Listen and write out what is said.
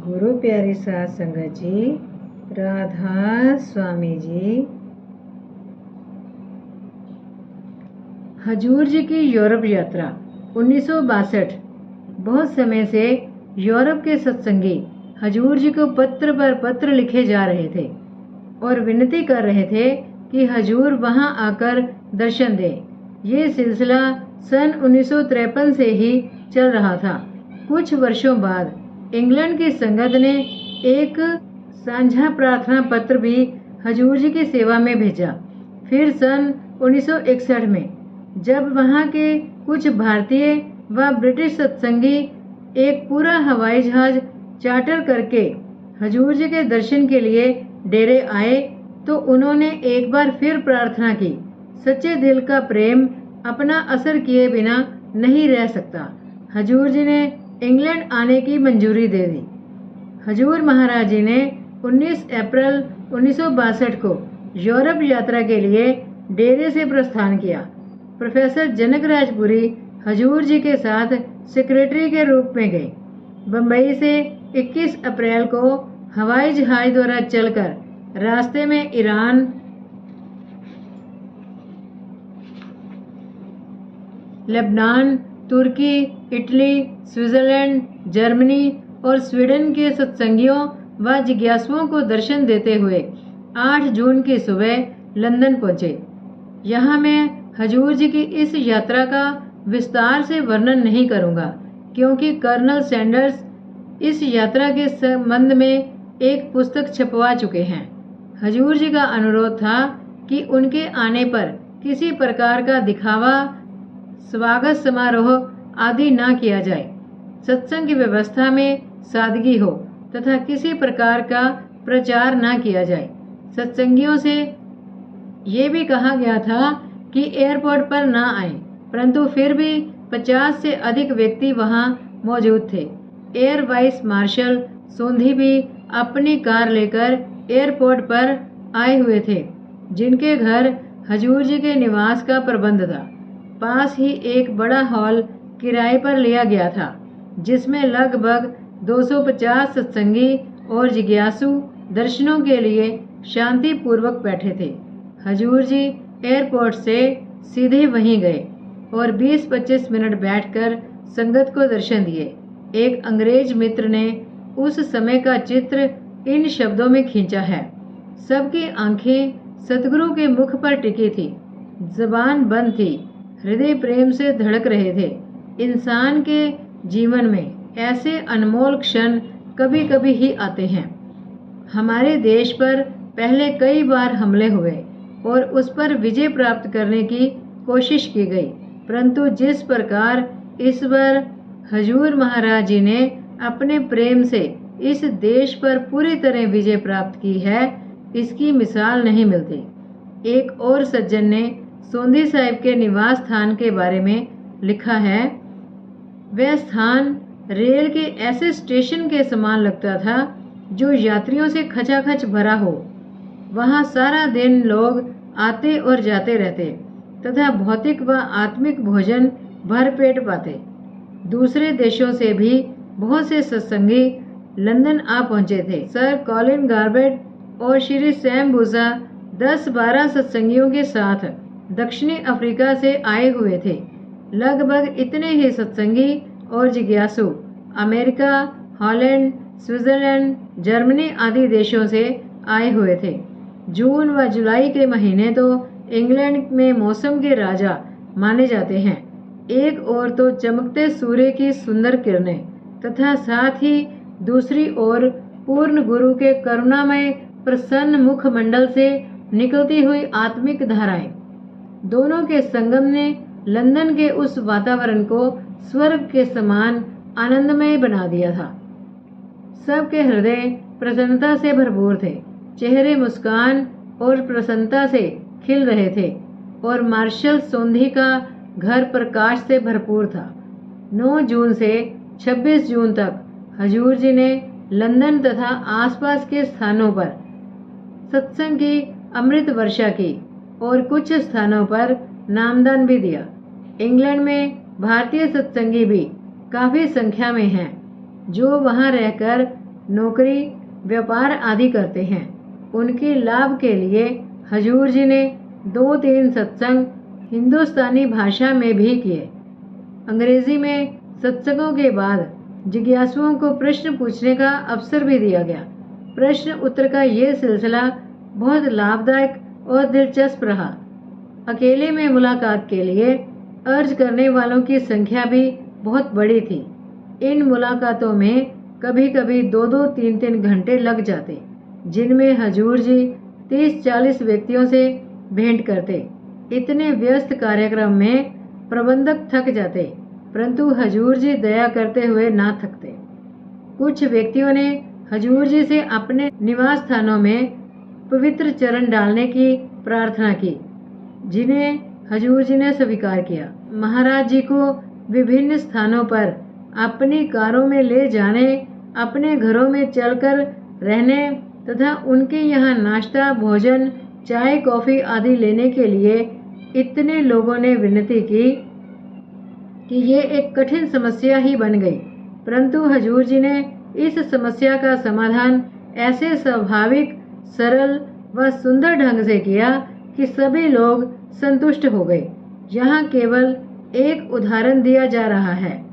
गुरु प्यारी साध संगत जी, राधा स्वामी जी। हजूर जी की यूरोप यात्रा 1962। बहुत समय से यूरोप के सत्संगी हजूर जी को पत्र पर पत्र लिखे जा रहे थे और विनती कर रहे थे कि हजूर वहां आकर दर्शन दें। ये सिलसिला सन 1953 से ही चल रहा था। कुछ वर्षों बाद इंग्लैंड की संगत ने एक साझा प्रार्थना पत्र भी हजूर जी की सेवा में भेजा। फिर सन 1961 में जब वहां के कुछ भारतीय व ब्रिटिश सत्संगी एक पूरा हवाई जहाज चार्टर करके हजूर जी के दर्शन के लिए डेरे आए, तो उन्होंने एक बार फिर प्रार्थना की। सच्चे दिल का प्रेम अपना असर किए बिना नहीं रह सकता। हजूर जी ने इंग्लैंड आने की मंजूरी दे दी। हजूर महाराज जी ने 19 अप्रैल 1962 को यूरोप यात्रा के लिए डेरे से प्रस्थान किया। प्रोफेसर जनक राजपुरी हजूर जी के साथ सेक्रेटरी के रूप में गए। बम्बई से 21 अप्रैल को हवाई जहाज द्वारा चलकर रास्ते में ईरान, लेबनान, तुर्की, इटली, स्विट्जरलैंड, जर्मनी और स्वीडन के सत्संगियों व जिज्ञासुओं को दर्शन देते हुए 8 जून की सुबह लंदन पहुंचे। यहाँ मैं हजूर जी की इस यात्रा का विस्तार से वर्णन नहीं करूँगा, क्योंकि कर्नल सैंडर्स इस यात्रा के संबंध में एक पुस्तक छपवा चुके हैं। हजूर जी का अनुरोध था कि उनके आने पर किसी प्रकार का दिखावा, स्वागत समारोह आदि न किया जाए। सत्संग की व्यवस्था में सादगी हो तथा किसी प्रकार का प्रचार न किया जाए। सत्संगियों से ये भी कहा गया था कि एयरपोर्ट पर न आए, परंतु फिर भी 50 से अधिक व्यक्ति वहां मौजूद थे। एयर वाइस मार्शल सोंधी भी अपनी कार लेकर एयरपोर्ट पर आए हुए थे, जिनके घर हजूर जी के निवास का प्रबंध था। पास ही एक बड़ा हॉल किराए पर लिया गया था, जिसमें लगभग 250 सत्संगी और जिज्ञासु दर्शनों के लिए शांति पूर्वक बैठे थे। हजूर जी एयरपोर्ट से सीधे वहीं गए और 20-25 मिनट बैठकर संगत को दर्शन दिए। एक अंग्रेज मित्र ने उस समय का चित्र इन शब्दों में खींचा है। सबकी आंखें सतगुरु के मुख पर टिकी थी, जबान बंद थी, हृदय प्रेम से धड़क रहे थे। इंसान के जीवन में ऐसे अनमोल क्षण कभी कभी ही आते हैं। हमारे देश पर पहले कई बार हमले हुए और उस पर विजय प्राप्त करने की कोशिश की गई, परंतु जिस प्रकार इस बार हजूर महाराज जी ने अपने प्रेम से इस देश पर पूरी तरह विजय प्राप्त की है, इसकी मिसाल नहीं मिलती। एक और सज्जन ने सोंधी साहिब के निवास स्थान के बारे में लिखा है, वह स्थान रेल के ऐसे स्टेशन के समान लगता था जो यात्रियों से खचाखच भरा हो। वहां सारा दिन लोग आते और जाते रहते तथा भौतिक व आत्मिक भोजन भरपेट पाते। दूसरे देशों से भी बहुत से सत्संगी लंदन आ पहुंचे थे। सर कॉलिन गार्बेट और श्री सैम बूजा 10-12 सत्संगियों के साथ दक्षिणी अफ्रीका से आए हुए थे। लगभग इतने ही सत्संगी और जिज्ञासु अमेरिका, हॉलैंड, स्विट्जरलैंड, जर्मनी आदि देशों से आए हुए थे। जून व जुलाई के महीने तो इंग्लैंड में मौसम के राजा माने जाते हैं। एक ओर तो चमकते सूर्य की सुंदर किरणें तथा साथ ही दूसरी ओर पूर्ण गुरु के करुणामय प्रसन्न मुखमंडल से निकलती हुई आत्मिक धाराएं। दोनों के संगम ने लंदन के उस वातावरण को स्वर्ग के समान आनंदमय बना दिया था। सबके हृदय प्रसन्नता से भरपूर थे, चेहरे मुस्कान और प्रसन्नता से खिल रहे थे और मार्शल सोंधी का घर प्रकाश से भरपूर था। 9 जून से 26 जून तक हजूर जी ने लंदन तथा आसपास के स्थानों पर सत्संग की अमृत वर्षा की और कुछ स्थानों पर नामदान भी दिया। इंग्लैंड में भारतीय सत्संगी भी काफी संख्या में हैं, जो वहां रहकर नौकरी, व्यापार आदि करते हैं। उनके लाभ के लिए हजूर जी ने 2-3 सत्संग हिंदुस्तानी भाषा में भी किए। अंग्रेजी में सत्संगों के बाद जिज्ञासुओं को प्रश्न पूछने का अवसर भी दिया गया। प्रश्न उत्तर का ये सिलसिला बहुत लाभदायक और दिलचस्प रहा। अकेले में मुलाकात के लिए अर्ज करने वालों की संख्या भी बहुत बड़ी थी। इन मुलाकातों में कभी कभी 2-2, 3-3 घंटे लग जाते, जिनमें हजूर जी 30-40 व्यक्तियों से भेंट करते। इतने व्यस्त कार्यक्रम में प्रबंधक थक जाते, परंतु हजूर जी दया करते हुए ना थकते। कुछ व्यक्तियों ने हजूर जी से अपने निवास स्थानों में पवित्र चरण डालने की प्रार्थना की, जिन्हें हजूर जी ने स्वीकार किया। महाराज जी को विभिन्न स्थानों पर अपनी कारों में ले जाने, अपने घरों में चलकर रहने तथा उनके यहाँ नाश्ता, भोजन, चाय, कॉफी आदि लेने के लिए इतने लोगों ने विनती की कि ये एक कठिन समस्या ही बन गई। परंतु हजूर जी ने इस समस्या का समाधान ऐसे स्वाभाविक, सरल व सुंदर ढंग से किया कि सभी लोग संतुष्ट हो गए। यहाँ केवल एक उदाहरण दिया जा रहा है।